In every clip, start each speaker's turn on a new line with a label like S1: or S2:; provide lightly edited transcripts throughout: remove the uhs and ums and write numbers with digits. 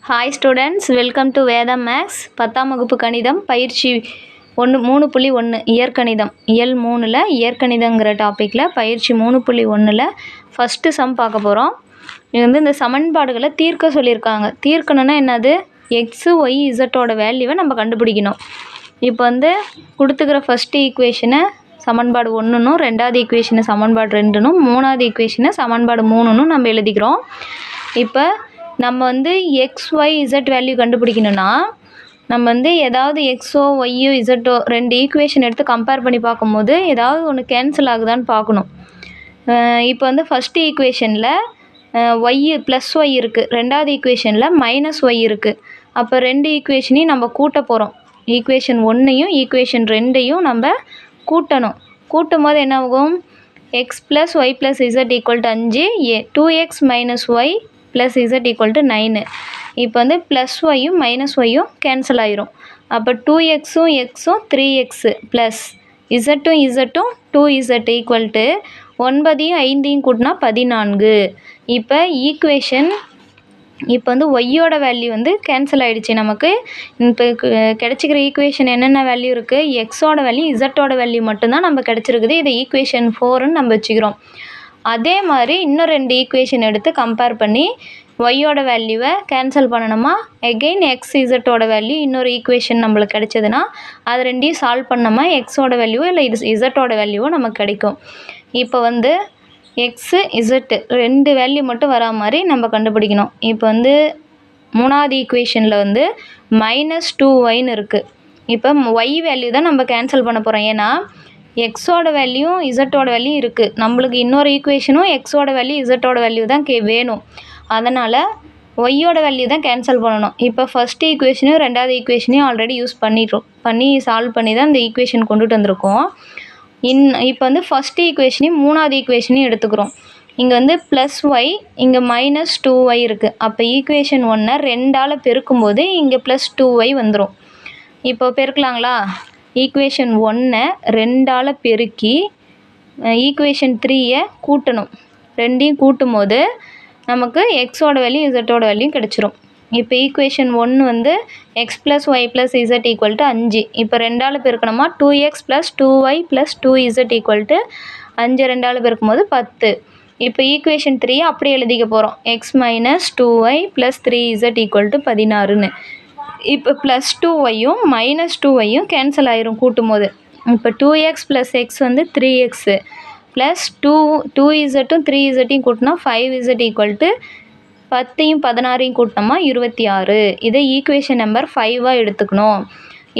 S1: Hi students, welcome to Veda maths. 10ஆம் வகுப்பு கணிதம் பயிற்சி 3.1 இயற்கணிதம் இயல் 3ல் இயற்கணிதங்கிற டாப்பிக்கில் பயிற்சி 3.1ல் ஃபஸ்ட்டு சம் பார்க்க போகிறோம். இது இந்த சமன்பாடுகளை தீர்க்க சொல்லியிருக்காங்க. தீர்க்கணுன்னா என்னது, எக்ஸு ஒய் இசட்டோட வேல்யூவை நம்ம கண்டுபிடிக்கணும். இப்போ கொடுத்துக்கிற ஃபஸ்ட்டு ஈக்குவேஷனை சமன்பாடு 1னும், ரெண்டாவது ஈக்குவேஷனை சமன்பாடு 2னும், மூணாவது ஈக்குவேஷனை சமன்பாடு 3னும் நம்ம எழுதிக்கிறோம். இப்போ நம்ம எக்ஸ் ஒய் இசட் வேல்யூ கண்டுபிடிக்கணும்னா நம்ம ஏதாவது எக்ஸோ ஒய்யோ இசட்டோ ரெண்டு ஈக்குவேஷன் எடுத்து கம்பேர் பண்ணி பார்க்கும்போது ஏதாவது ஒன்று கேன்சல் ஆகுதான்னு பார்க்கணும். இப்போ ஃபஸ்ட்டு ஈக்குவேஷனில் ஒய் ப்ளஸ் ஒய் இருக்குது, ரெண்டாவது ஈக்குவேஷனில் மைனஸ் ஒய் இருக்குது. அப்போ ரெண்டு ஈக்குவேஷனையும் நம்ம கூட்ட போகிறோம். ஈக்குவேஷன் 1ஐயும் ஈக்குவேஷன் 2ஐயும் நம்ம கூட்டணும். கூட்டும் போது என்ன ஆகும், X plus Y plus Z equal to 5, 2x minus Y plus Z equal to 9. இப்போ ப்ளஸ் ஒய்யும் மைனஸ் ஒய்யும் கேன்சல் ஆயிரும். அப்போ 2xம் எக்ஸும் 3x ப்ளஸ் இசட்டும் இசட்டும் 2z ஈக்குவல் டு 9ஐயும் 5ஐயும் கூட்டினா 14. இப்போ ஈக்குவேஷன் ஒய்யோட வேல்யூ கேன்சல் ஆகிடுச்சு. நமக்கு இப்போ கிடச்சிக்கிற ஈக்குவேஷன் என்னென்ன வேல்யூ இருக்குது, எக்ஸோட வேல்யூ இசட்டோட வேல்யூ மட்டும்தான் நம்ம கிடச்சிருக்குது. இதை ஈக்குவேஷன் 4ன்னு நம்ம வச்சுக்கிறோம். அதே மாதிரி இன்னும் ரெண்டு ஈக்குவேஷன் எடுத்து கம்பேர் பண்ணி ஒய்யோட வேல்யூவை கேன்சல் பண்ணணுமா, எகெயின் எக்ஸ் இசட்டோட வேல்யூ இன்னொரு ஈக்குவேஷன் நம்மளுக்கு கிடைச்சதுன்னா அது ரெண்டையும் சால்வ் பண்ணோமா எக்ஸோட வேல்யூவோ இல்லை இசட்டோட வேல்யூவோ நமக்கு கிடைக்கும். இப்போ எக்ஸு இசட்டு ரெண்டு வேல்யூ மட்டும் வரா மாதிரி நம்ம கண்டுபிடிக்கணும். இப்போ மூணாவது ஈக்குவேஷனில் மைனஸ் 2yன்னு இருக்குது. இப்போ ஒய் வேல்யூ தான் நம்ம கேன்சல் பண்ண போகிறோம். ஏன்னா எக்ஸோட வேல்யூ இசட்டோட வேல்யூ இருக்குது. நம்மளுக்கு இன்னொரு ஈக்குவேஷனும் எக்ஸோட வேல்யூ இசட்டோட வேல்யூ தான் வேணும். அதனால் ஒய்யோட வேல்யூ தான் கேன்சல் பண்ணணும். இப்போ ஃபஸ்ட்டு ஈக்குவேஷனையும் ரெண்டாவது ஈக்குவேஷனையும் ஆல்ரெடி யூஸ் பண்ணி சால்வ் பண்ணி தான் இந்த ஈக்குவேஷன் கொண்டுட்டு வந்திருக்கோம். இப்போ ஃபஸ்ட்டு ஈக்குவேஷனையும் மூணாவது ஈக்குவேஷனையும் எடுத்துக்கிறோம். இங்கே ப்ளஸ் ஒய், இங்கே மைனஸ் 2y இருக்குது. அப்போ ஈக்குவேஷன் 1 2ஆல் பெருக்கும்போது இங்கே ப்ளஸ் 2y வந்துடும். இப்போ பெருக்கலாங்களா, ஈக்குவேஷன் 1 2ஆல் பெருக்கி ஈக்குவேஷன் 3ஐ கூட்டணும். ரெண்டையும் கூட்டும் போது நமக்கு எக்ஸோட வேல்யூ இசட்டோட வேல்யூ கிடச்சிரும். இப்போ equation 1 X plus Y plus Z equal to 5. இப்போ 2ஆல் பெருக்கணுமா, 2x plus 2y plus 2z equal to 5. 2ஆல் பெருக்கும்போது 10. இப்போ ஈக்குவேஷன் 3 அப்படியே எழுதிக்க போகிறோம். X minus 2y plus 3z equal to 16ன்னு. இப்போ ப்ளஸ் 2yயும் மைனஸ் 2yயும் கேன்சல் ஆயிரும் கூட்டும் போது. இப்போ 2x plus X 3x plus 2zம் 3zையும் கூட்டினா 5z ஈக்குவல் டு 10ஐயும் 16ஐயும் கூட்டினோமா 26. இதை ஈக்குவேஷன் நம்பர் 5ஆக எடுத்துக்கணும்.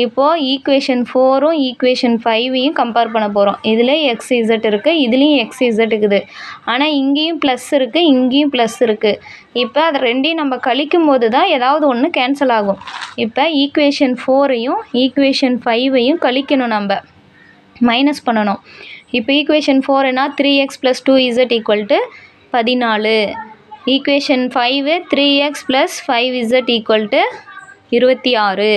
S1: இப்போது ஈக்குவேஷன் 4ம் ஈக்குவேஷன் 5ஐயும் கம்பேர் பண்ண போகிறோம். இதில் எக்ஸ் இசட் இருக்குது, இதுலேயும் எக்ஸ் இசட் இருக்குது. ஆனால் இங்கேயும் ப்ளஸ் இருக்குது, இங்கேயும் ப்ளஸ் இருக்குது. இப்போ அதை ரெண்டையும் நம்ம கழிக்கும் போது தான் ஏதாவது ஒன்று கேன்சல் ஆகும். இப்போ ஈக்குவேஷன் 4ஐயும் ஈக்குவேஷன் 5ஐயும் கழிக்கணும், நம்ம மைனஸ் பண்ணணும். இப்போ ஈக்குவேஷன் 4னா 3x plus 2z equal to 14. Equation 5 3x plus 5z equal to 26.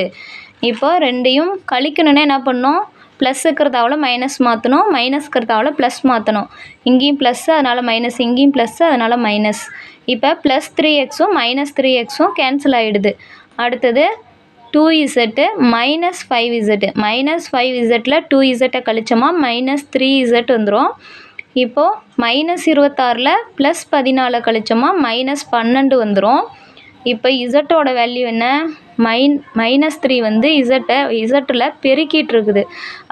S1: இப்போ ரெண்டையும் கழிக்கணுன்னா என்ன பண்ணணும், ப்ளஸ் இருக்கிறதாவில் மைனஸ் மாற்றணும், மைனஸ் இருக்கிறதாவில் ப்ளஸ் மாற்றணும். இங்கேயும் ப்ளஸ்ஸு அதனால் மைனஸ், இங்கேயும் ப்ளஸ்ஸு அதனால் மைனஸ். இப்போ ப்ளஸ் 3xம் மைனஸ் 3xம் கேன்சல் ஆகிடுது. அடுத்தது 2z மைனஸ் 5z, மைனஸ் 5zல 2zஐ கழிச்சோமா மைனஸ் 3z வந்துடும். இப்போது மைனஸ் 26ல் ப்ளஸ் 14 கழிச்சோமா மைனஸ் 12 வந்துடும். இப்போ இசட்டோட வேல்யூ என்ன, மைனஸ் 3 இசட்டில் பெருக்கிட்டு இருக்குது.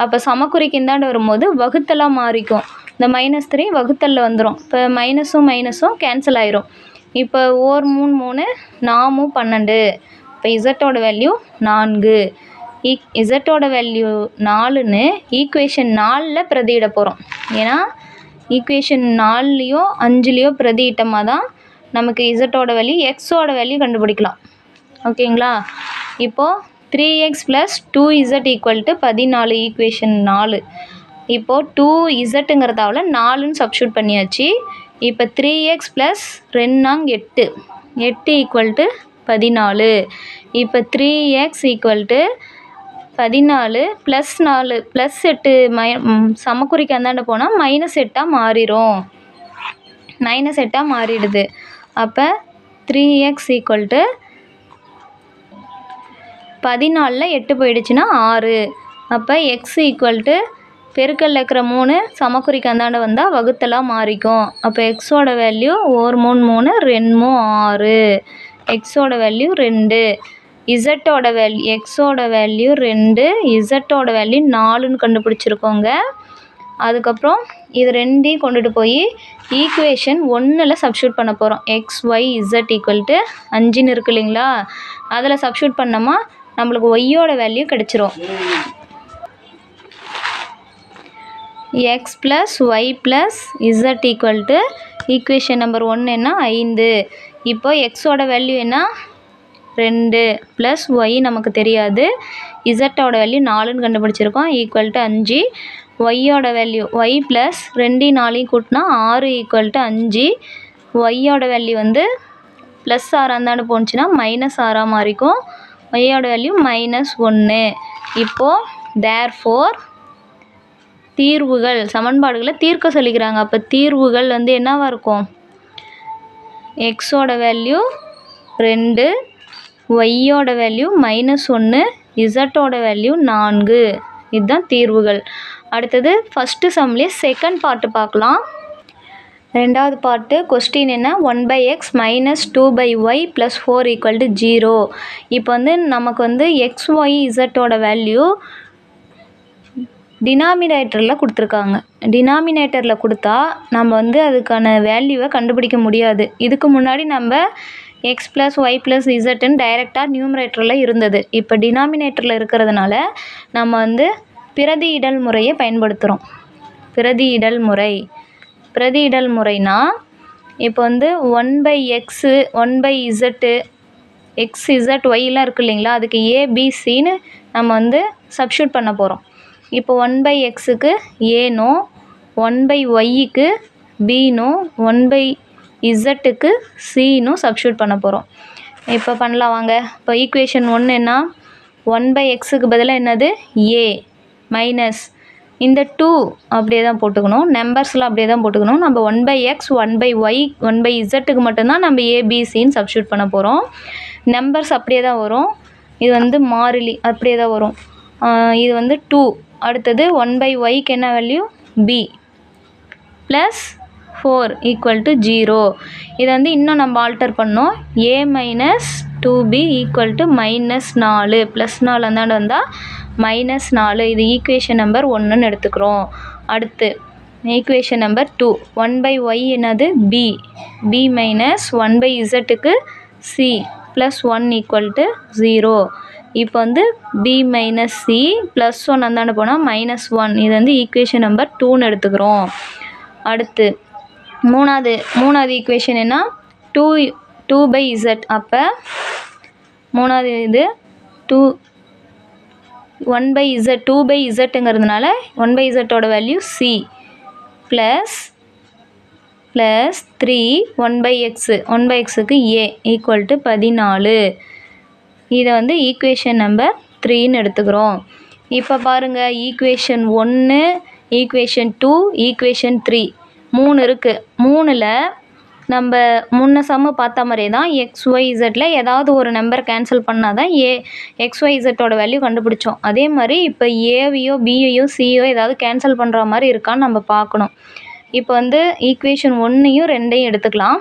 S1: அப்போ சமக்குறிக்கு இந்தாண்டு வரும்போது வகுத்தலாக மாறிக்கும். இந்த மைனஸ் 3 வகுத்தலில் வந்துடும். இப்போ மைனஸும் மைனஸும் கேன்சல் ஆயிரும். இப்போ 3 3 4 12. இப்போ இசட்டோட வேல்யூ 4. இசட்டோட வேல்யூ 4ன்னு ஈக்குவேஷன் 4ல் பிரதியிட போகிறோம். ஏன்னா ஈக்குவேஷன் 4லேயோ 5லேயோ பிரதியிட்டமாக தான் நமக்கு இசட்டோட வேல்யூ எக்ஸோட வேல்யூ கண்டுபிடிக்கலாம். ஓகேங்களா. இப்போது 3x plus 2z equal to 14 equation 4. இப்போது 2zங்கிறதாவில் 4ன்னு சப்ஸ்டியூட் பண்ணியாச்சு. இப்போ 3x ப்ளஸ் 2 8 ஈக்குவல் டு 14. இப்போ 3x equal to 14 plus 4 plus 8 சமக்குறிக்கு அந்தாண்ட போனால் மைனஸ் 8ஆக மாறிடும். மைனஸ் 8ஆக மாறிடுது. அப்போ 3x ஈக்குவல் டு 14ல் 8 போயிடுச்சுன்னா 6. அப்போ எக்ஸ் ஈக்குவல் டு பெருக்கல்ல இருக்கிற 3 சமக்குறிக்கு அந்தாண்ட வந்தால் வகுத்தலாக மாறிக்கும். அப்போ எக்ஸோட வேல்யூ 1 3 3 2 6. எக்ஸோட வேல்யூ 2. இசட்டோட வேல்யூ எக்ஸோட வேல்யூ 2, இசட்டோட வேல்யூ 4ன்னு கண்டுபிடிச்சிருக்கோங்க. அதுக்கப்புறம் இது ரெண்டையும் கொண்டுட்டு போய் ஈக்குவேஷன் 1ல் சப்ஸ்டியூட் பண்ண போகிறோம். X Y Z equal to 5ன்னு இருக்கு இல்லைங்களா, அதில் சப்ஸ்டியூட் பண்ணோமா நம்மளுக்கு ஒய்யோட வேல்யூ கிடச்சிரும். X plus Y plus Z equal to equation number 1 என்ன 5. இப்போ எக்ஸோட வேல்யூ என்ன 2 ப்ளஸ் ஒய் நமக்கு தெரியாது, இசட்டோட வேல்யூ 4ன்னு கண்டுபிடிச்சிருக்கோம் ஈக்குவல் டு 5. ஒய்யோட வேல்யூ ஒய் ப்ளஸ் 2 4 கூட்டினா 6 ஈக்குவல் டு 5. ஒய்யோட வேல்யூ வந்து ப்ளஸ் 6 அந்தாண்டு போணுச்சுன்னா -6 மாறிக்கும். ஒய்யோட வேல்யூ -1. இப்போது தேர்ஃபோர் தீர்வுகள் சமன்பாடுகளை தீர்க்க சொல்லிக்கிறாங்க. அப்போ தீர்வுகள் வந்து என்னவா இருக்கும், எக்ஸோட வேல்யூ 2, ஒய்யோட வேல்யூ -1, இசட்டோட வேல்யூ 4. இதுதான் தீர்வுகள். அடுத்தது ஃபஸ்ட்டு சம்லேயே செகண்ட் பார்ட்டு பார்க்கலாம். ரெண்டாவது பார்ட்டு கொஸ்டின் என்ன 1/x - 2/y + 4 = 0. இப்போ வந்து நமக்கு வந்து எக்ஸ் ஒய் இசட்டோட வேல்யூ டினாமினேட்டரில் கொடுத்துருக்காங்க. டினாமினேட்டரில் கொடுத்தா நம்ம வந்து அதுக்கான வேல்யூவை கண்டுபிடிக்க முடியாது. இதுக்கு முன்னாடி நம்ம எக்ஸ் ப்ளஸ் ஒய் ப்ளஸ் இசட்டுன்னு டைரெக்டாக நியூமரேட்டரில் இருந்தது. இப்போ டினாமினேட்டரில் இருக்கிறதுனால நம்ம வந்து பிரதியிடல் முறையை பயன்படுத்துகிறோம். பிரதியிடல் முறைனா இப்போ வந்து 1/x 1/z எக்ஸ் இசட் ஒய்லாம் இருக்குது இல்லைங்களா, அதுக்கு ஏபிசின்னு நம்ம வந்து சப்ஸ்டியூட் பண்ண போகிறோம். இப்போ 1/xக்கு ஏனோ, 1/yக்கு பீனோ, 1/zக்கு சீனும் சப்ஸ்டியூட் பண்ண போகிறோம். இப்போ பண்ணலாம் வாங்க. இப்போ ஈக்குவேஷன் 1 என்ன 1/xக்கு பதிலாக என்னது ஏ மைனஸ் இந்த 2 அப்படியே தான் போட்டுக்கணும், நம்பர்ஸ்லாம் அப்படியே தான் போட்டுக்கணும். நம்ம 1/x 1/y 1/zக்கு மட்டும்தான் நம்ம ஏபிசின்னு சப்ஸ்டியூட் பண்ண போகிறோம். நம்பர்ஸ் அப்படியே தான் வரும், இது வந்து மாறிலி அப்படியே தான் வரும். இது வந்து 2. அடுத்தது 1/yக்கு என்ன வேல்யூ b ப்ளஸ் 4 = 0. இதை வந்து இன்னும் நம்ம ஆல்டர் பண்ணோம். a - 2b = -4 ப்ளஸ் 4 அந்தாண்டு வந்தால் -4. இது ஈக்குவேஷன் நம்பர் 1ன்னு எடுத்துக்கிறோம். அடுத்து ஈக்குவேஷன் நம்பர் 2 1/y என்னது b - 1/zக்கு c + 1 = 0. இப்போ வந்து b - c + 1 அந்தாண்டு போனால் -1. இது வந்து ஈக்குவேஷன் நம்பர் 2ன்னு எடுத்துக்கிறோம். அடுத்து மூணாவது ஈக்குவேஷன் என்ன 2/z. அப்போ மூணாவது இது 2/zங்கிறதுனால 1/zோட வேல்யூ c ப்ளஸ் 3 1/xக்கு a = 14. இதை வந்து ஈக்குவேஷன் நம்பர் 3ன்னு எடுத்துக்கிறோம். இப்போ பாருங்கள் ஈக்குவேஷன் 1 ஈக்குவேஷன் 2 ஈக்குவேஷன் 3 3 இருக்குது. 3ல் நம்ம முன்ன சம்மு பார்த்த மாதிரியே தான் எக்ஸ் ஒய் இசட்டில் ஏதாவது ஒரு நம்பர் கேன்சல் பண்ணால் தான் எக்ஸ் ஒய் இசட்டோட வேல்யூ கண்டுபிடிச்சோம். அதே மாதிரி இப்போ ஏவையோ பியையோ சியோ ஏதாவது கேன்சல் பண்ணுற மாதிரி இருக்கான்னு நம்ம பார்க்கணும். இப்போ வந்து ஈக்குவேஷன் 1யும் 2யும் எடுத்துக்கலாம்.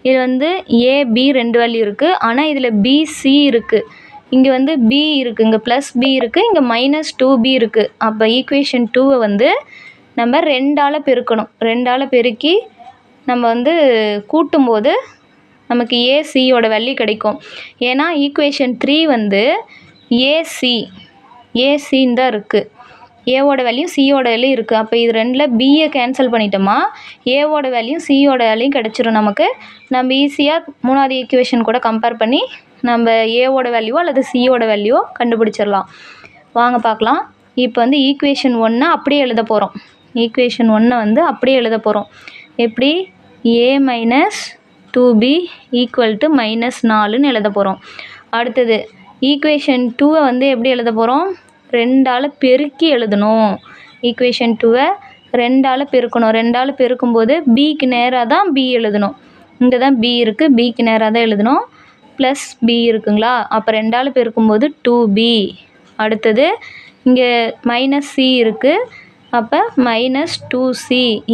S1: இது வந்து ஏபி 2 வேல்யூ இருக்குது, ஆனால் இதில் பிசி இருக்குது, இங்கே வந்து பி இருக்குது, இங்கே ப்ளஸ் பி இருக்குது, இங்கே -2b இருக்குது. அப்போ ஈக்குவேஷன் 2வை வந்து நம்ம 2ஆல் பெருக்கணும். 2ஆல் பெருக்கி நம்ம வந்து கூட்டும்போது நமக்கு ஏசியோட வேல்யூ கிடைக்கும். ஏன்னா ஈக்குவேஷன் 3 வந்து ஏசின்னு தான் இருக்குது, ஏவோட வேல்யூ சியோட வேல்யூ இருக்குது. அப்போ இது 2ல் பியை கேன்சல் பண்ணிட்டோமா ஏவோட வேல்யூ சியோட வேல்யூ கிடச்சிரும் நமக்கு. நம்ம ஈஸியாக மூணாவது ஈக்குவேஷன் கூட கம்பேர் பண்ணி நம்ம ஏவோட வேல்யூவோ அல்லது சியோட வேல்யூவோ கண்டுபிடிச்சிடலாம். வாங்க பார்க்கலாம். இப்போ வந்து ஈக்குவேஷன் 1 அப்படியே எழுத போகிறோம். ஈக்குவேஷன் 1 வந்து அப்படியே எழுத போகிறோம். எப்படி a - 2b = -4ன்னு எழுத போகிறோம். அடுத்தது ஈக்குவேஷன் 2வை வந்து எப்படி எழுத போகிறோம் 2ஆல் பெருக்கி எழுதணும். ஈக்குவேஷன் 2வை 2ஆல் பெருக்கணும். 2ஆல் பெருக்கும்போது பிக்கு நேராக தான் b எழுதணும். இங்கே தான் b இருக்குது, பிக்கு நேராக தான் எழுதணும். ப்ளஸ் பி இருக்குங்களா, அப்போ 2ஆல் பெருக்கும்போது 2b. அடுத்தது இங்கே மைனஸ் சி இருக்குது, அப்போ -2c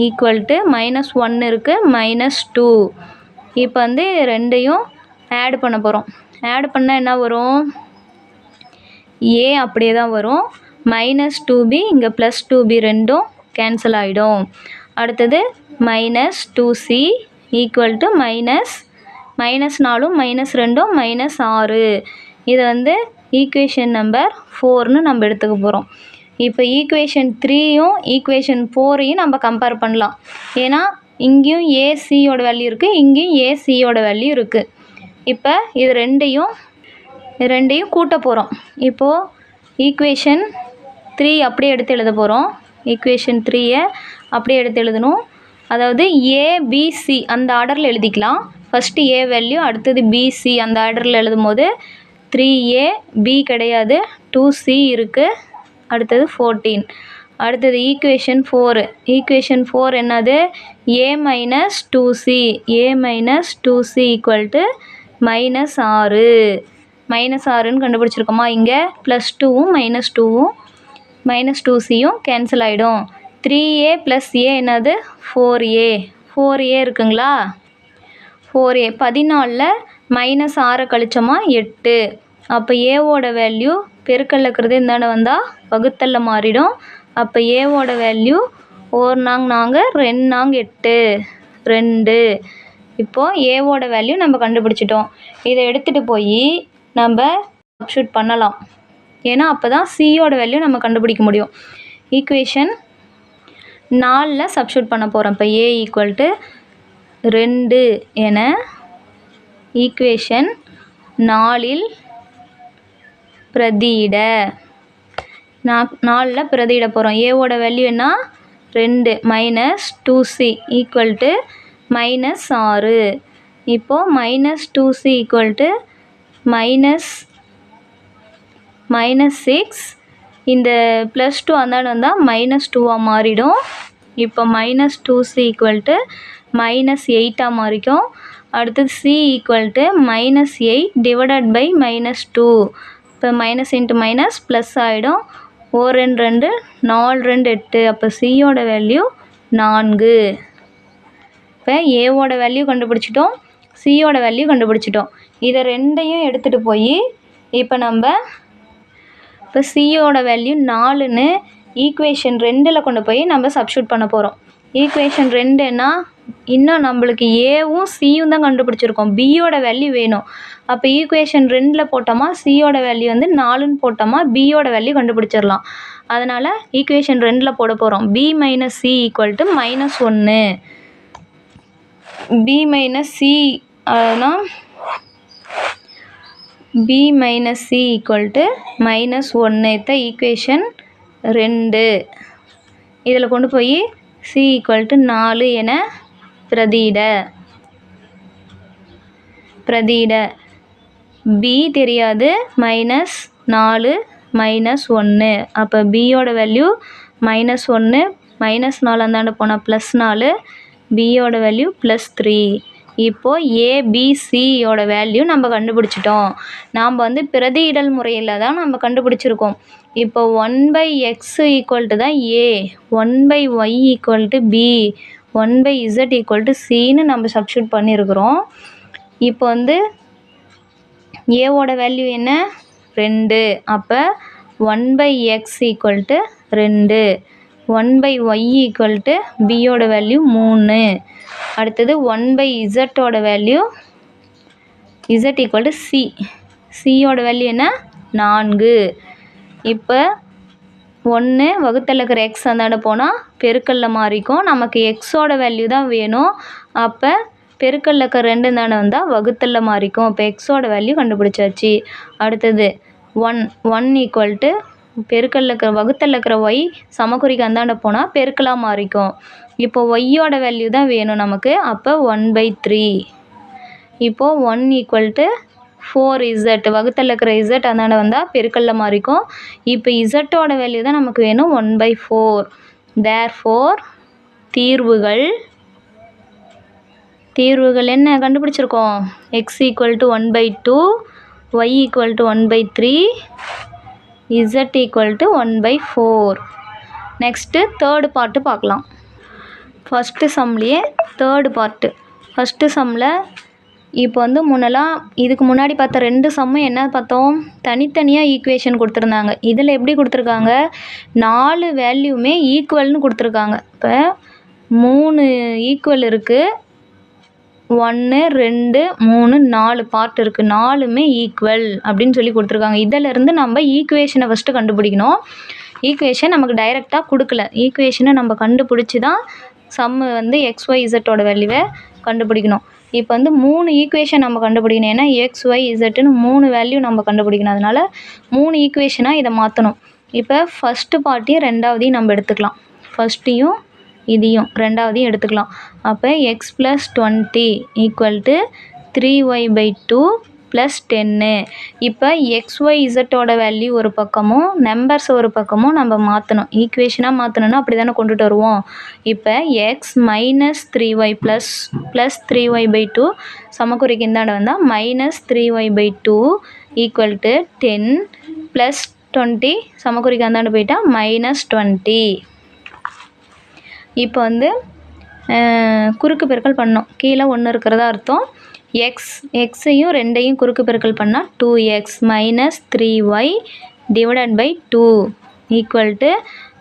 S1: ஈக்குவல் டு -1 இருக்குது -2. இப்போ வந்து ரெண்டையும் ஆட் பண்ண போகிறோம். ஆட் பண்ணால் என்ன வரும், ஏ அப்படியே தான் வரும். -2b இங்கே +2b ரெண்டும் கேன்சல் ஆகிடும். அடுத்தது -2c ஈக்குவல் டு -4 -2 -6. இதை வந்து ஈக்குவேஷன் நம்பர் 4ன்னு நம்ம எடுத்துக்க போகிறோம். இப்போ ஈக்குவேஷன் 3யும் ஈக்குவேஷன் 4யும் நம்ம கம்பேர் பண்ணலாம். ஏன்னா இங்கேயும் ஏசியோட வேல்யூ இருக்குது, இங்கேயும் ஏசியோட வேல்யூ இருக்குது. இப்போ இது ரெண்டையும் கூட்ட போகிறோம். இப்போது ஈக்குவேஷன் 3 அப்படியே எடுத்து எழுத போகிறோம். ஈக்குவேஷன் 3யை அப்படியே எடுத்து எழுதணும். அதாவது ஏபிசி அந்த ஆர்டரில் எழுதிக்கலாம். ஃபஸ்ட்டு ஏ வேல்யூ, அடுத்தது பிசி அந்த ஆர்டரில் எழுதும் போது 3a, b கிடையாது, 2c இருக்குது, அடுத்தது 14. அடுத்தது ஈக்குவேஷன் 4. ஈக்குவேஷன் 4 என்னது, a - 2c ஈக்குவல் டு -6. -6ன்னு கண்டுபிடிச்சிருக்கோமா. இங்கே +2வும் -2வும் -2cயும் கேன்சல் ஆகிடும். 3a + a என்னது 4a இருக்குங்களா. 4a 14ல் -6 கழிச்சோமா 8. அப்போ ஏவோட வேல்யூ பெருக்கல்ல இருக்கிறது இந்தாண்ட வந்தால் வகுத்தல்ல மாறிடும். அப்போ ஏவோட வேல்யூ 1 நாங் 4 2 நாங் 8 2. இப்போது ஏவோட வேல்யூ நம்ம கண்டுபிடிச்சிட்டோம். இதை எடுத்துகிட்டு போய் நம்ம சப்ஸ்டியூட் பண்ணலாம். ஏன்னா அப்போ தான் சியோட வேல்யூ நம்ம கண்டுபிடிக்க முடியும். ஈக்குவேஷன் 4ல் சப்ஸ்டியூட் பண்ண போகிறோம். இப்போ ஏ ஈக்குவல் டு 2 என ஈக்குவேஷன் 4ல் பிரதியிட 4ல் பிரதியிட போகிறோம். ஏவோட வேல்யூ என்ன 2 -2c ஈக்குவல் டு -6. இப்போது -2c ஈக்குவல் டு -6. இந்த +2 அந்தாண்ட வந்தால் -2ஆக மாறிடும். இப்போ -2c ஈக்குவல் டு -8ஆக மாறிக்கும். அடுத்தது c equal to -8 divided by -2. இப்போ மைனஸ் இன்ட்டு மைனஸ் ப்ளஸ் ஆகிடும். 1 2 4 2 8. அப்போ சியோட வேல்யூ 4. இப்போ ஏவோட வேல்யூ கண்டுபிடிச்சிட்டோம், சியோட வேல்யூ கண்டுபிடிச்சிட்டோம். இதை ரெண்டையும் எடுத்துகிட்டு போய் இப்போ சியோட வேல்யூ 4ன்னு ஈக்குவேஷன் 2ல் கொண்டு போய் நம்ம சப்ஸ்டியூட் பண்ண போகிறோம். ஈக்குவேஷன் 2ன்னா இன்னும் நம்மளுக்கு ஏவும் சியும் தான் கண்டுபிடிச்சிருக்கோம், பியோட வேல்யூ வேணும். அப்போ ஈக்குவேஷன் 2ல் போட்டோமா சியோட வேல்யூ வந்து 4ன்னு போட்டோமா பியோட வேல்யூ கண்டுபிடிச்சிடலாம். அதனால் ஈக்குவேஷன் 2ல் போட போகிறோம். b - c equal to -1. b - c அதனால் b - c equal to -1 equation 2. இதில் கொண்டு போய் c ஈக்குவல் டு 4 என பிரதியிட b தெரியாது -4 -1. அப்போ பியோட வேல்யூ -1 -4 அந்தாண்ட போனால் +4, பியோட வேல்யூ +3. இப்போது ஏபிசியோட வேல்யூ நம்ம கண்டுபிடிச்சிட்டோம். நாம் வந்து பிரதியிடல் முறையில் தான் நம்ம கண்டுபிடிச்சிருக்கோம். இப்போ 1/x ஈக்குவல் டு தான் A, 1/y equal to B, 1/z equal to சின்னு நம்ம சப்ஸ்டியூட் பண்ணியிருக்கிறோம். இப்போ வந்து ஏவோட வேல்யூ என்ன 2. அப்போ 1/x equal to 2, 1/y equal to பியோட வேல்யூ 3. அடுத்தது 1/z value z equal to C, சியோட வேல்யூ என்ன 4. இப்போ 1 வகுத்தல் இருக்கிற எக்ஸ் அந்தாண்ட போனால் பெருக்கல்ல மாறிக்கும். நமக்கு எக்ஸோட வேல்யூ தான் வேணும். அப்போ பெருக்கல்ல இருக்கிற 2 தானே வந்தால் வகுத்தல்ல மாறிக்கும். இப்போ எக்ஸோட வேல்யூ கண்டுபிடிச்சாச்சு. அடுத்தது 1 ஈக்குவல் டு பெருக்கல்ல இருக்கிற வகுத்தல்ல இருக்கிற ஒய் சமக்குறிக்கு அந்தாண்ட போனால் பெருக்கலாக மாறிக்கும். இப்போ ஒய்யோட வேல்யூ தான் வேணும் நமக்கு. அப்போ 1/3. இப்போது 1 ஈக்குவல் டு 4z வகுத்தல்ல இருக்கிற z அந்தாண்ட வந்தால் பெருக்கல்ல மாறிக்கும். இப்போ இசட்டோட வேல்யூ தான் நமக்கு வேணும் 1/4. தேர்ஃபோர் தீர்வுகள் என்ன கண்டுபிடிச்சிருக்கோம்? X equal to 1/2, Y equal to 1/3, Z equal to 1/4. Next third part பார்க்கலாம். ஃபஸ்ட்டு சம்லேயே தேர்டு பார்ட்டு. ஃபஸ்ட்டு சம்மில் இப்போ வந்து முன்னெல்லாம் இதுக்கு முன்னாடி பார்த்த 2 சம்மும் என்ன பார்த்தோம்? தனித்தனியாக ஈக்குவேஷன் கொடுத்துருந்தாங்க. இதில் எப்படி கொடுத்துருக்காங்க? 4 வேல்யூமே ஈக்குவல்னு கொடுத்துருக்காங்க. இப்போ 3 ஈக்குவல் இருக்குது. 1 2 3 4 பார்ட் இருக்குது. 4மே ஈக்குவல் அப்படின்னு சொல்லி கொடுத்துருக்காங்க. இதிலேருந்து நம்ம ஈக்குவேஷனை ஃபஸ்ட்டு கண்டுபிடிக்கணும். ஈக்குவேஷன் நமக்கு டைரெக்டாக கொடுக்கல. ஈக்குவேஷனை நம்ம கண்டுபிடிச்சி தான் சம்மு வந்து எக்ஸ் ஒய் இசட்டோட வேல்யூவை கண்டுபிடிக்கணும். இப்போ வந்து 3 ஈக்குவேஷன் நம்ம கண்டுபிடிக்கணும். ஏன்னா எக்ஸ் ஒய் இசட்டுன்னு 3 வேல்யூ நம்ம கண்டுபிடிக்கணும். அதனால் 3 ஈக்குவேஷனாக இதை மாற்றணும். இப்போ ஃபஸ்ட்டு பார்ட்டையும் ரெண்டாவதையும் நம்ம எடுத்துக்கலாம். ஃபஸ்ட்டையும் இதையும் ரெண்டாவதையும் எடுத்துக்கலாம். அப்போ எக்ஸ் + 20 = 3y/2 + 10. இப்போ எக்ஸ் ஒய் இசட்டோட வேல்யூ ஒரு பக்கமும் நம்பர்ஸ் ஒரு பக்கமும் நம்ம மாற்றணும். ஈக்குவேஷனாக மாற்றணுன்னா அப்படி தானே கொண்டுட்டு வருவோம். இப்போ எக்ஸ் - 3y + 3y/2 சமக்குறிக்கு இந்தாண்ட வந்தால் -3y/2 = 10 + 20 சமக்குறிக்கு அந்தாண்ட போயிட்டால் -20. இப்போ வந்து குறுக்கு பெருக்கல் பண்ணோம். கீழே 1 இருக்கிறதா அர்த்தம். எக்ஸையும் 2ஐயும் குறுக்கு பெருக்கல் பண்ணால் 2x - 3y / 2 =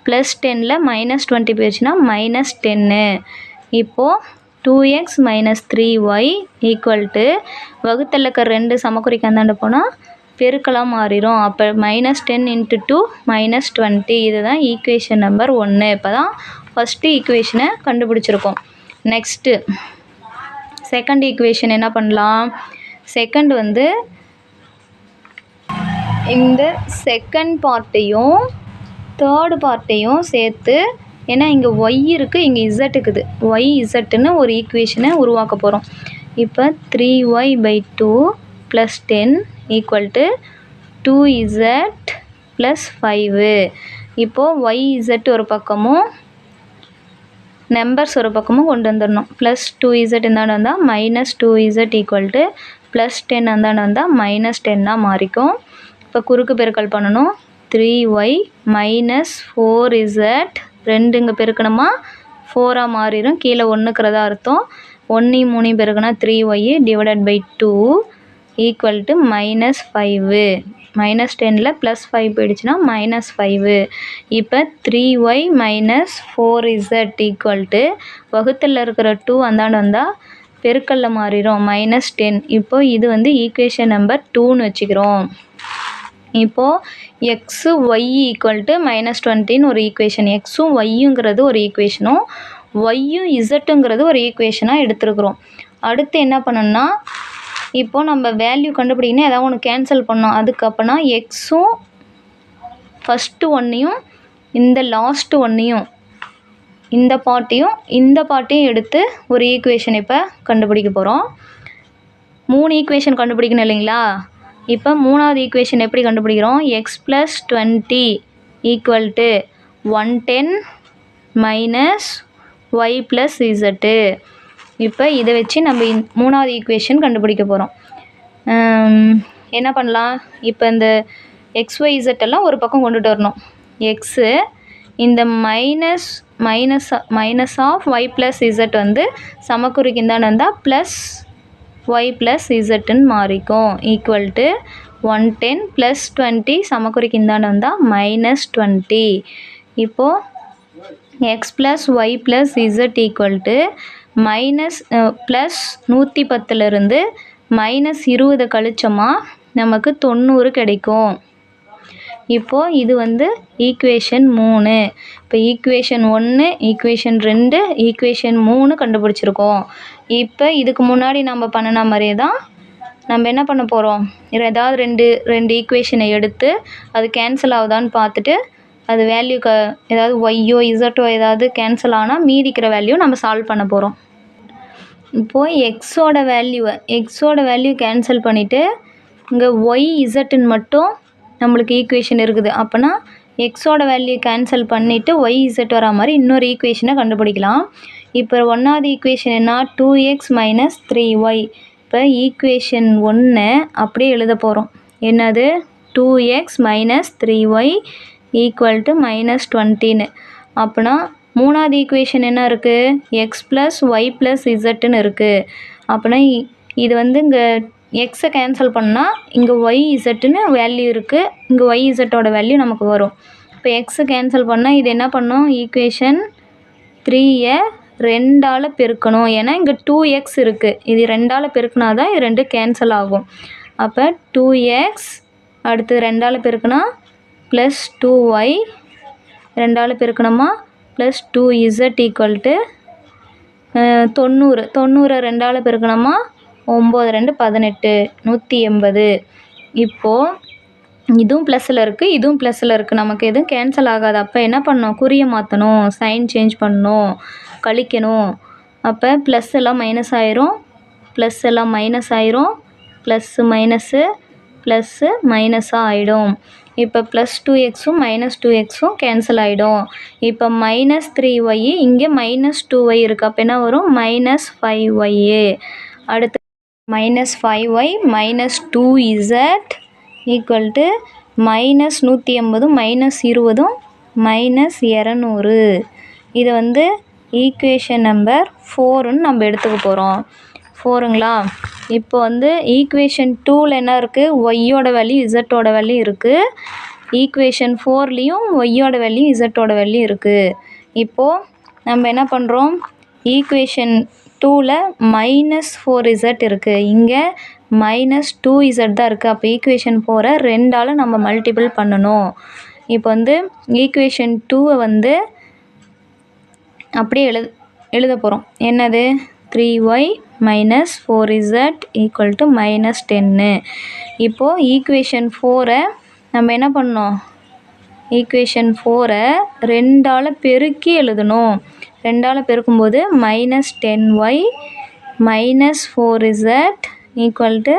S1: +10ல் -20 போயிடுச்சுன்னா -10. இப்போது 2x - 3y = வகுத்தல்ல இருக்க 2 சமக்குறிக்கு அந்தாண்ட போனால் பெருக்கலாக மாறிடும். அப்போ -10 × 2 -20. இதுதான் ஈக்குவேஷன் நம்பர் 1. இப்போ தான் ஃபஸ்ட்டு ஈக்குவேஷனை கண்டுபிடிச்சிருக்கோம். நெக்ஸ்ட்டு செகண்ட் ஈக்குவேஷன் என்ன பண்ணலாம்? செகண்ட் வந்து இந்த செகண்ட் பார்ட்டையும் தேர்டு பார்ட்டையும் சேர்த்து, ஏன்னா இங்கே ஒய் இருக்குது, இங்கே இசட் இருக்குது. ஒய் இசட்டுன்னு ஒரு ஈக்குவேஷனை உருவாக்க போகிறோம். இப்போ 3y/2 + 10 = 2z + 5. இப்போது ஒய் இசட் ஒரு பக்கமும் நம்பர்ஸ் ஒரு பக்கமும் கொண்டு வந்துடணும். +2z இந்தாண்ட வந்தால் -2z = +10 அந்தாண்ட வந்தால் -10 மாறிக்கும். இப்போ குறுக்கு பெருக்கல் பண்ணணும். 3y - 4z 2 இங்கே பெருக்கணுமா 4 மாறிடும். கீழே 1க்கிறதா அர்த்தம். 1 3 பெருக்கினா 3y / 2 = -5. -10ல் +5 போயிடுச்சுன்னா -5. இப்போ 3y - 4z = வகுத்தலில் இருக்கிற 2 அந்தாண்ட வந்தால் பெருக்கல்ல மாறிடும் -10. இப்போ இது வந்து ஈக்குவேஷன் நம்பர் 2ன்னு வச்சுக்கிறோம். இப்போது எக்ஸு ஒய் = -20ன்னு ஒரு ஈக்குவேஷன். எக்ஸும் ஒய்யுங்கிறது ஒரு ஈக்குவேஷனும் ஒய்யும் இசட்டுங்கிறது ஒரு ஈக்குவேஷனாக எடுத்துருக்குறோம். அடுத்து என்ன பண்ணணும்னா, இப்போது நம்ம வேல்யூ கண்டுபிடிக்கணும். ஏதாவது ஒன்று கேன்சல் பண்ணோம். அதுக்கு அப்போனா எக்ஸும் ஃபஸ்ட்டு ஒன்றையும் இந்த லாஸ்ட்டு ஒன்றையும் இந்த பார்ட்டையும் எடுத்து ஒரு ஈக்குவேஷன் இப்போ கண்டுபிடிக்க போகிறோம். 3 ஈக்குவேஷன் கண்டுபிடிக்கணும் இல்லைங்களா? இப்போ 3வது ஈக்குவேஷன் எப்படி கண்டுபிடிக்கிறோம்? X + 20 = 110 - y + z. இப்போ இதை வச்சு நம்ம 3வது ஈக்குவேஷன் கண்டுபிடிக்க போகிறோம். என்ன பண்ணலாம்? இப்போ இந்த எக்ஸ் ஒய் இசட் எல்லாம் ஒரு பக்கம் கொண்டுட்டு வரணும். எக்ஸு இந்த மைனஸ் ஆஃப் ஒய் + z வந்து சமக்குறிக்கு இந்தாண்ட வந்தால் +y + zன்னு மாறிக்கும். = 110 + 20 சமக்குறிக்கு இந்தாண்ட வந்தால் -20. இப்போது எக்ஸ் + y + z +110லேருந்து -20 கழிச்சோமா நமக்கு 90 கிடைக்கும். இப்போது இது வந்து ஈக்குவேஷன் 3. இப்போ ஈக்குவேஷன் 1, ஈக்குவேஷன் 2, ஈக்குவேஷன் 3 கண்டுபிடிச்சிருக்கோம். இப்போ இதுக்கு முன்னாடி நம்ம பண்ணின மாதிரியே தான் நம்ம என்ன பண்ண போகிறோம்? ஏதாவது ரெண்டு ஈக்குவேஷனை எடுத்து அது கேன்சல் ஆகுதான்னு பார்த்துட்டு அது வேல்யூ ஏதாவது ஒய்யோ இசட்டோ ஏதாவது கேன்சல் ஆனால் மீதிக்கிற வேல்யூ நம்ம சால்வ் பண்ண போகிறோம். இப்போது எக்ஸோட வேல்யூ கேன்சல் பண்ணிவிட்டு இங்கே ஒய் இசட்டுன்னு மட்டும் நம்மளுக்கு ஈக்குவேஷன் இருக்குது. அப்போனா எக்ஸோட வேல்யூ கேன்சல் பண்ணிவிட்டு ஒய் இசட் வரா மாதிரி இன்னொரு ஈக்குவேஷனை கண்டுபிடிக்கலாம். இப்போ 1வது ஈக்குவேஷன் என்ன 2x மைனஸ் 3y. இப்போ ஈக்குவேஷன் 1 அப்படியே எழுத போகிறோம். என்னது 2x minus 3y equal to minus 20ன்னு. அப்படின்னா 3வது ஈக்குவேஷன் என்ன இருக்குது எக்ஸ் ப்ளஸ் ஒய் ப்ளஸ் இசட்டுன்னு இருக்குது. அப்படின்னா இது வந்து இங்கே எக்ஸை கேன்சல் பண்ணால் இங்கே ஒய் இசட்டுன்னு வேல்யூ இருக்குது, இங்கே ஒய் இசட்டோட வேல்யூ நமக்கு வரும். இப்போ எக்ஸை கேன்சல் பண்ணால் இது என்ன பண்ணும் ஈக்குவேஷன் 3யை 2ஆல் பெருக்கணும். ஏன்னா இங்கே 2x இருக்குது, இது 2ஆல் பெருக்கினா தான் இது 2 கேன்சல் ஆகும். அப்போ 2x அடுத்து 2ஆல் பெருக்கினா ப்ளஸ் 2y 2ஆல் பெருக்கணுமா ப்ளஸ் 2z ஈக்குவல் டு 90. 90 2ஆல் பெருக்கணுமா 9 2 18 180. இப்போது இதுவும் ப்ளஸில் இருக்குது, இதுவும் ப்ளஸில் இருக்குது, நமக்கு எதுவும் கேன்சல் ஆகாது. அப்போ என்ன பண்ணணும் குறியை மாற்றணும், சைன் சேஞ்ச் பண்ணணும், கழிக்கணும். அப்போ ப்ளஸ் எல்லாம் மைனஸ் ஆயிரும், ப்ளஸ் எல்லாம் மைனஸ் ஆயிரும், ப்ளஸ்ஸு மைனஸு ப்ளஸ்ஸு மைனஸாக ஆகிடும். இப்போ ப்ளஸ் 2xும் மைனஸ் 2xும் கேன்சல் ஆகிடும். இப்போ மைனஸ் 3y இங்கே மைனஸ் 2y இருக்குது. அப்போ என்ன வரும் மைனஸ் 5y. அடுத்து minus 5y minus 2z equal to minus 180 minus 20 minus 200. இதை வந்து ஈக்குவேஷன் நம்பர் 4ன்னு நம்ம எடுத்துக்க போகிறோம். 4ங்களா. இப்போ வந்து ஈக்குவேஷன் 2ல் என்ன இருக்குது ஒய்யோட வேல்யூ இசட்டோட வேல்யூ இருக்குது. ஈக்குவேஷன் 4லேயும் ஒய்யோட வேல்யூ இசட்டோட வேல்யூ இருக்குது. இப்போது நம்ம என்ன பண்ணுறோம் ஈக்குவேஷன் 2ல் மைனஸ் 4z இருக்குது, இங்கே மைனஸ் 2z தான் இருக்குது. அப்போ ஈக்குவேஷன் 4ஐ 2ஆல் நம்ம மல்டிபிள் பண்ணணும். இப்போ வந்து ஈக்குவேஷன் 2ஐ வந்து அப்படியே எழுத போகிறோம். என்னது 3y minus 4z equal to minus 10. இப்போது ஈக்குவேஷன் 4ஐ நம்ம என்ன பண்ணோம் ஈக்குவேஷன் 4ஐ 2ஆல் பெருக்கி எழுதணும். 2ஆல் பெருக்கும்போது minus 10y minus 4z equal to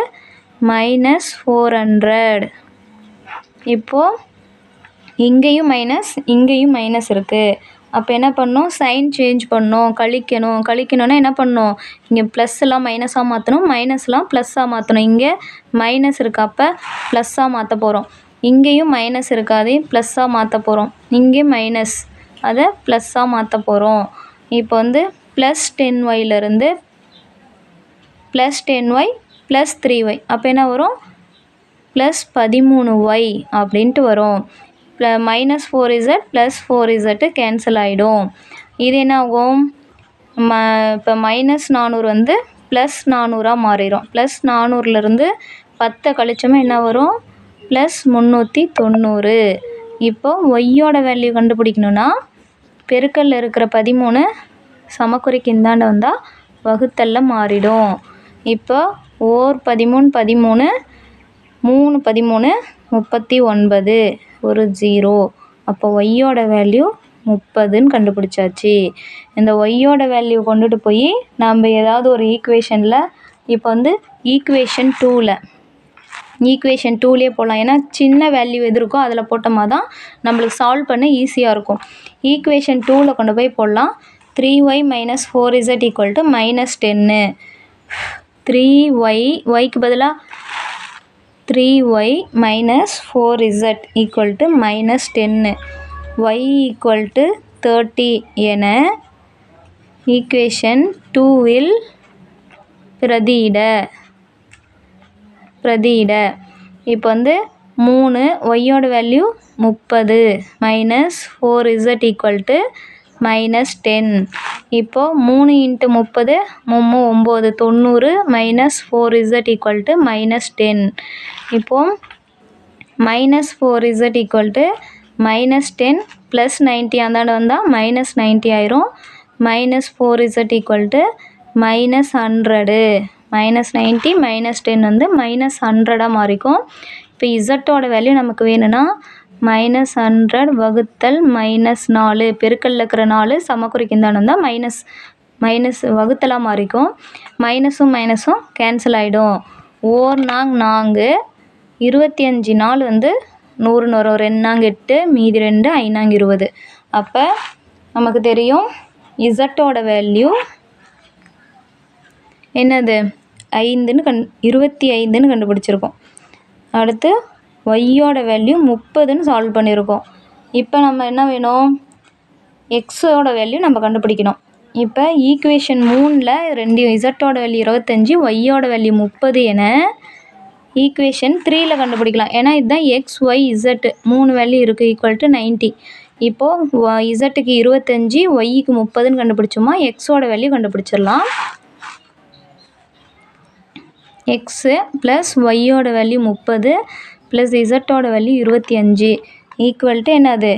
S1: minus 400. இப்போது இங்கேயும் மைனஸ் இங்கேயும் மைனஸ் இருக்குது. அப்போ என்ன பண்ணணும் சைன் சேஞ்ச் பண்ணணும், கழிக்கணும்னா என்ன பண்ணணும் இங்கே ப்ளஸ் எல்லாம் மைனஸாக மாற்றணும், மைனஸ்லாம் ப்ளஸ்ஸாக மாற்றணும். இங்கே மைனஸ் இருக்குது, அப்போ ப்ளஸ்ஸாக மாற்ற போகிறோம். இங்கேயும் மைனஸ் இருக்காது, ப்ளஸ்ஸாக மாற்ற போகிறோம். இங்கே மைனஸ் அதை ப்ளஸ்ஸாக மாற்ற போகிறோம். இப்போ வந்து plus 10yலேருந்து plus 10y plus 3y அப்போ என்ன வரும் ப்ளஸ் 13y அப்படின்ட்டு வரும். Minus 4z plus 4z cancel ஆகிடும். இது என்ன ஆகும் இப்போ மைனஸ் 400 வந்து ப்ளஸ் 400ஆக மாறிடும். ப்ளஸ் 400லேருந்து 10 கழிச்சோமா என்ன வரும் ப்ளஸ் 390. இப்போது ஒய்யோட வேல்யூ கண்டுபிடிக்கணுன்னா பெருக்கல்ல இருக்கிற 13 சமக்குறிக்கு இந்தாண்ட வந்தால் வகுத்தல்ல மாறிடும். இப்போ ஓர் 13 13 3 13 39 ஒரு 0. அப்போ ஒய்யோட வேல்யூ 30ன்னு கண்டுபிடிச்சாச்சு. இந்த ஒய்யோட வேல்யூ கொண்டுட்டு போய் நம்ம ஏதாவது ஒரு ஈக்குவேஷனில் இப்போ வந்து ஈக்குவேஷன் 2லேயே போடலாம். ஏன்னா சின்ன வேல்யூ எது இருக்கோ அதில் போட்டோமா தான் நம்மளுக்கு சால்வ் பண்ண ஈஸியாக இருக்கும். ஈக்குவேஷன் 2ல் கொண்டு போய் போடலாம். 3y minus 4z equal to minus 10. 3y ஒய்க்கு பதிலாக 3y minus 4z equal to minus 10. y equal to 30 என ஈக்குவேஷன் 2ல் பிரதியிட. இப்போ வந்து 3 ஒய்யோட value 30 minus 4z equal to minus 10. இப்போது 3 × 30 9 90 minus 4z equal to minus 10. இப்போது minus 4z equal to minus 10 plus 90 அந்தாண்ட வந்தால் மைனஸ் 90 ஆயிரும். Minus 4z equal to minus 100. Minus 90 minus 10 வந்து மைனஸ் 100ஆக மாறிக்கும். இப்போ இசட்டோட வேல்யூ நமக்கு வேணும்னா மைனஸ் 100 வகுத்தல் மைனஸ் 4 பெருக்கல்ல இருக்கிற 4 சமக்குறிக்கு இந்தாண்ட வந்தால் மைனஸ் வகுத்தலாக மாறிக்கும். மைனஸும் மைனஸும் கேன்சல் ஆகிடும். ஓர் 4 25 நாள் வந்து 100 வரும். 2 8 மீதி 2 5 20. அப்போ நமக்கு தெரியும் இசட்டோட வேல்யூ என்னது 25ன்னு கண்டுபிடிச்சிருக்கோம். அடுத்து ஒய்யோட வேல்யூ 30ன்னு சால்வ் பண்ணியிருக்கோம். இப்போ நம்ம என்ன வேணும், எக்ஸோட வேல்யூ நம்ம கண்டுபிடிக்கணும். இப்போ ஈக்குவேஷன் 3ல் ரெண்டையும் இசட்டோட வேல்யூ 25 ஒய்யோட வேல்யூ 30 என ஈக்குவேஷன் 3ல் கண்டுபிடிக்கலாம். ஏன்னா இதுதான் எக்ஸ் ஒய் இசட் 3 வேல்யூ இருக்குது ஈக்குவல் டு 90. இப்போது இசட்டுக்கு 25 ஒய்க்கு 30ன்னு கண்டுபிடிச்சோமா எக்ஸோட வேல்யூ கண்டுபிடிச்சிடலாம். எக்ஸு ப்ளஸ் ஒய்யோட வேல்யூ 30 ப்ளஸ் இசட்டோட வேல்யூ 25 ஈக்குவல் டு என்னது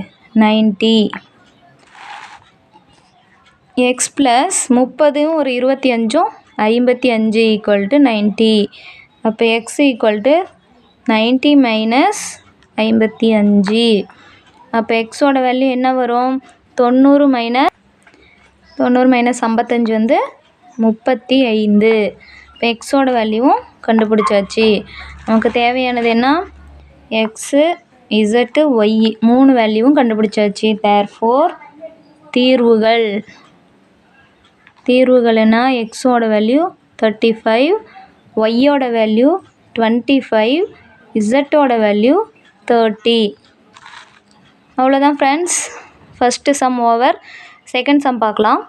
S1: 90. எக்ஸ் ப்ளஸ் 30ம் ஒரு 25ம் 55 ஈக்குவல் டு 90. அப்போ எக்ஸ் ஈக்குவல் டு 90 மைனஸ் 55. அப்போ எக்ஸோட வேல்யூ என்ன வரும், 90 மைனஸ் 55 வந்து 35. இப்போ எக்ஸோட வேல்யூவும் கண்டுபிடிச்சாச்சு. நமக்கு தேவையானது என்ன, எக்ஸு இசட்டு ஒய் 3 வேல்யூவும் கண்டுபிடிச்சாச்சு. தேர்ஃபோர் தீர்வுகள் என்ன, எக்ஸோட வேல்யூ 35, ஒய்யோட வேல்யூ 25, இசட்டோட வேல்யூ 30. அவ்வளோதான் friends, first some over. Second sum பார்க்கலாம்.